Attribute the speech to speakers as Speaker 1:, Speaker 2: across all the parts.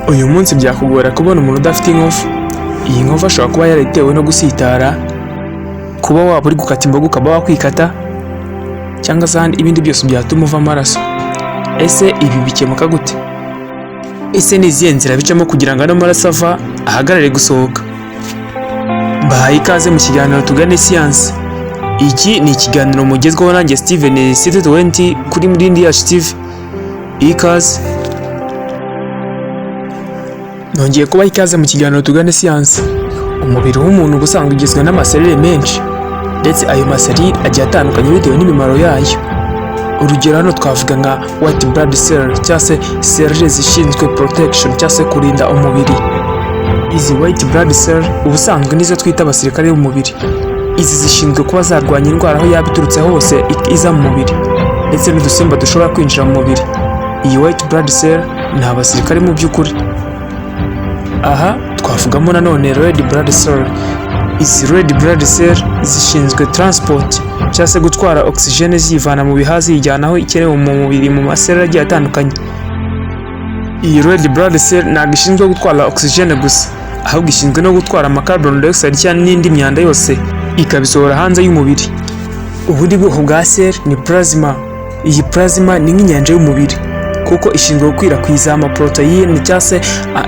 Speaker 1: Uyu munsi byakugora kubona umuntu udafite inkovu. Iyi nkovu ashobora kuba yaritewe no gusitara, kuba waba uri gukata imboga ukaba wakwikata, cyangwa se ibindi byose byatuma uva amaraso. Ese ibi bikemuka gute? Ese ni izihe nzira bicamo kugira ngo ano maraso ava ahagarare gusohoka? Bahaye ikaze mu kiganiro tugane siyansi. Iki ni ikiganiro mugezweho nanjye Steven City20 kuri Murindi yacu TV. Ikaze. Nongeye kubaha ikaze mu kiganiro tugane siyansi. Umubiri w'umuntu ubusanzwe ugizwe n'amaserire menshi, ndetse ayo maserire agiye atandukanye bitewe n'imimaro yayo. Urugero hano twavuga nka white blood cell cyangwa se serire zishinzwe protection cyangwa se kurinda umubiri. Izi white blood cell ubusanzwe nizo twita abasirikare b'umubiri. Izi zishinzwe kuba zarwanya indwara aho yaba iturutse hose iza mu mubiri, ndetse n'udusimba dushobora kwinjira mu mubiri. Iyi white blood cell ni abasirikare mu by'ukuri. Aha twavugamo nanone red blood cell. Izi red blood cell zishinzwe transport cyangwa se gutwara oxygene ziyivana mu bihaha ziyijyana aho ikenewe mu mubiri mu maserire agiye atandukanye. Iyi red blood cell ntabwo ishinzwe gutwara oxygene gusa, ahubwo ishinzwe no gutwara carbon dioxide cyangwa n'indi myanda yose ikabisohora hanze y'umubiri. Ubundi bwoko bwa cell ni plasma. Iyi plasma ni nk'inyanja y'umubiri kuko ishinzwe gukwirakwiza amaproteine cyangwa se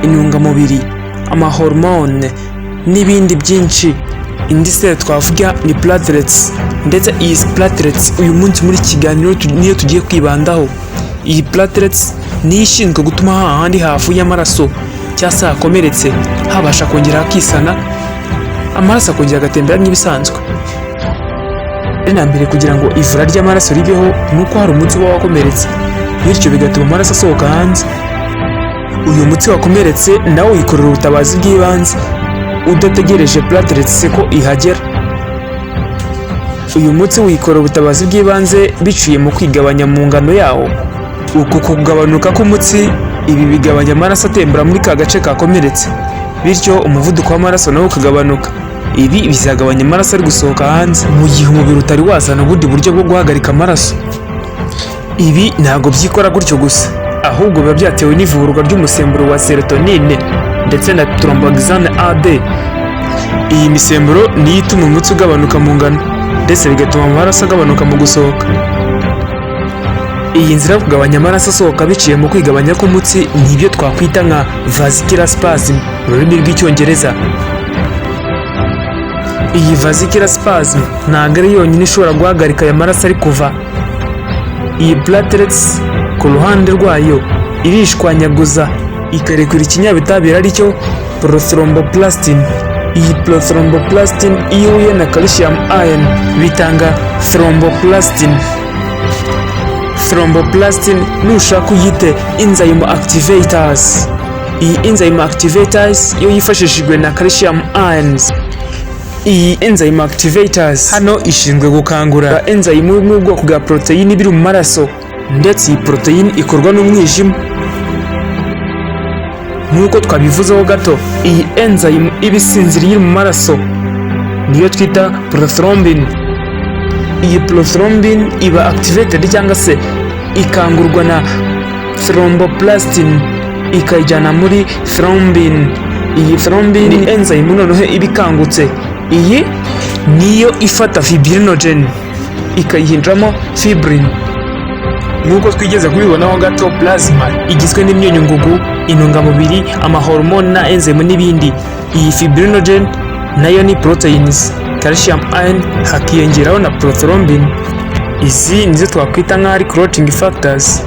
Speaker 1: intungamubiri, amahormone n'ibindi byinshi. Indi cell twavuga ni platelets, ndetse iyi platelets uyu munsi muri kiganiro niyo tugiye kwibandaho. Iyi platelets niyo ishinzwe gutuma hahandi havuye amaraso cyangwa se hakomeretse habasha kongera hakisana, amaraso akongera agatembera nk'ibisanzwe. Na mbere kugira ngo ivura ry'amaraso ribeho nuko hari umutsi uba wakomeretse, bityo bigatuma amaraso asohoka hanze. Uyu mutsi wakomeretse nawe wikorera ubutabazi bw'ibanze udategereje platelets ko ihagera. Uyu mutsi wikorera ubutabazi bw'ibanze biciye mu kwigabanya mu ngano yawo. Uku kugabanuka k'umutsi ibi bigabanya amaraso atembera muri ka gace kakomeretse, bityo umuvuduko w'amaraso nawo ukagabanuka. Ibi bizagabanya amaraso ari gusohoka hanze mu gihe umubiri utari wazana ubundi buryo bwo guhagarika amaraso. Ibi ntabwo byikora gutyo gusa, ahubwo biba byatewe n'ivurwa ry'umusemburo wa serotonine ndetse na thromboxane A-D. Iyi misemburo niyo ituma umutsi ugabanuka mu ngano, ndetse bigatuma amaraso agabanuka mu gusohoka. Iyi nzira yo kugabanya amaraso asohoka biciye mu kwigabanya k'umutsi ni ibyo twakwita nka vascular spasm mu rurimi rw'icyongereza. Iyi vascular spasm ntabwo ari yonyine ishobora guhagarika aya maraso ari kuva. Iyi platelets ku ruhande rwayo irishwanyaguza ikarekura ikinyabutabire aricyo prothromboplastine. Iyi prothromboplastine iyo ihuye na calcium ion bitanga thromboplastin. Thromboplastin nushaka uyite enzyme activators. Iyi enzyme activators iyo yifashishijwe na calcium ions. Iyi enzyme activators hano ishinzwe gukangura enzyme mu bwoko bwa protein biri mu maraso, ndetse iyi protein ikorwa n'umwijima. Nk'uko twabivuzeho gato, iyi enzyme ibisinziriye mu maraso niyo twita prothrombin. Iyi prothrombin iba activated cyangwa se ikangurwa na thromboplastin ikayijyana muri thrombin. Iyi thrombin ni enzyme noneho ibikangutse. Iyi niyo ifata fibrinogen ikayihinduramo fibrin. Nk'uko twigeze kubibonaho gato, plasma igizwe n'imyunyungugu, intungamubiri, amahormone na enzyme n'ibindi. Iyi fibrinogen nayo ni proteins, calcium ion hakiyongeraho na prothrombin. Izi nizo twakwita nk'ari clotting factors.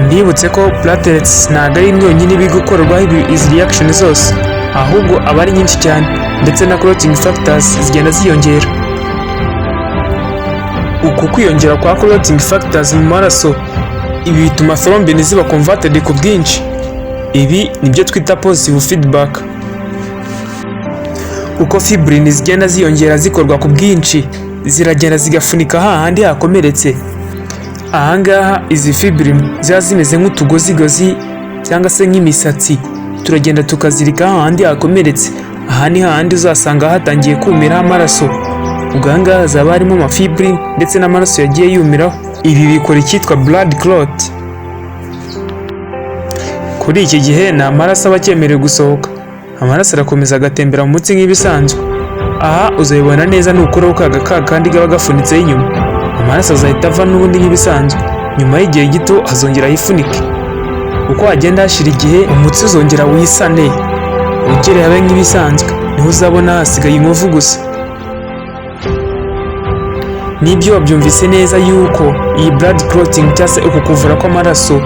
Speaker 1: Ndibutse ko platelets ntabwo ari yonyine ibi gukorerwaho izi reaction zose, ahubwo aba ari nyinshi cyane, ndetse na clotting factors zigenda ziyongera. Uku kwiyongera kwa clotting factors mu maraso ibi bituma thrombin ziba converted ku bwinshi. Ibi nibyo twita positive feedback. Uko fibrin zigenda ziyongera zikorwa ku bwinshi, ziragenda zigafunika hahandi hakomeretse. Ahangaha izi fibrin ziba zimeze nk'utugozigozi cyangwa se nk'imisatsi, turagenda tukazirika hahandi hakomeretse. Aha ni hahandi uzasanga hatangiye kumira amaraso. Uganga hazaba harimo amafibrin ndetse n'amaraso yagiye yumiraho. Ibi bikora icyitwa blood clot. Kuri iki gihe nta maraso aba akemerewe gusohoka, amaraso arakomeza agatembera mu mutsi nk'ibisanzwe. Aha uzabibona neza nukuraho ka gakaga kandi gaba gafunitseho inyuma, amaraso azahita ava n'ubundi nk'ibisanzwe. Nyuma y'igihe gito hazongera yifunike. Uko hagenda hashira igihe umutsi uzongera wisane wongere habe nk'ibisanzwe, niho uzabona hasigaye inkovu gusa. Nibyo wabyumvise neza yuko iyi blood clotting cyangwa se uku kuvura kw'amaraso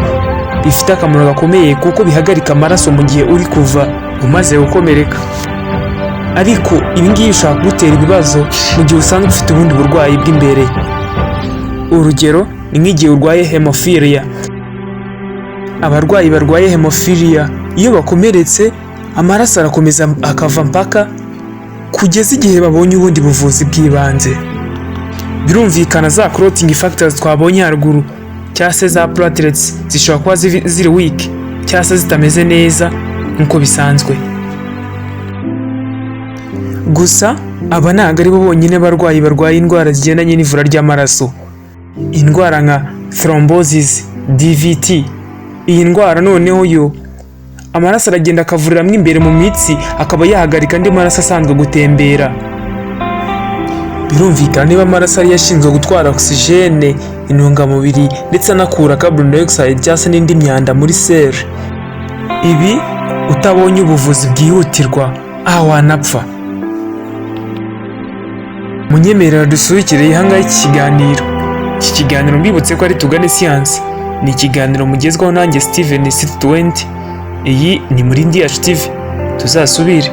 Speaker 1: bifite akamaro gakomeye, kuko bihagarika amaraso mu gihe uri kuva umaze gukomereka. Ariko ibi ngibi bishobora kugutera ibibazo mu gihe usanzwe ufite ubundi burwayi bw'imbere. Urugero ni nk'igihe urwaye hemophilia. Abarwayi barwaye hemophilia iyo bakomeretse amaraso arakomeza akava mpaka kugeza igihe babonye ubundi buvuzi bw'ibanze. Birumvikana za clotting factors twabonye haruguru cyangwa se za platelets zishobora kuba ziri weak cyangwa se zitameze neza nk'uko bisanzwe. Gusa aba ntabwo ari bo bonyine barwayi barwaye indwara zigendanye n'ivura ry'amaraso. Indwara nka thrombosis, DVT, iyi ndwara noneho yo amaraso aragenda akavuriramo imbere mu mitsi akaba yahagarika andi maraso asanzwe gutembera. Birumvikana niba amaraso ari yashinzwe gutwara oxygene, intungamubiri ndetse anakura carbon dioxide cyangwa se n'indi myanda muri sel, ibi utabonye ubuvuzi bwihutirwa aha wanapfa. Munyemerera dusubikire ihanga iki kiganiro. Iki kiganiro mbibutse ko ari Tugane Siyansi, ni ikiganiro mugezwaho nanjye Steven 620. Iyi ni muri Ndi Yacu TV, tuzasubire.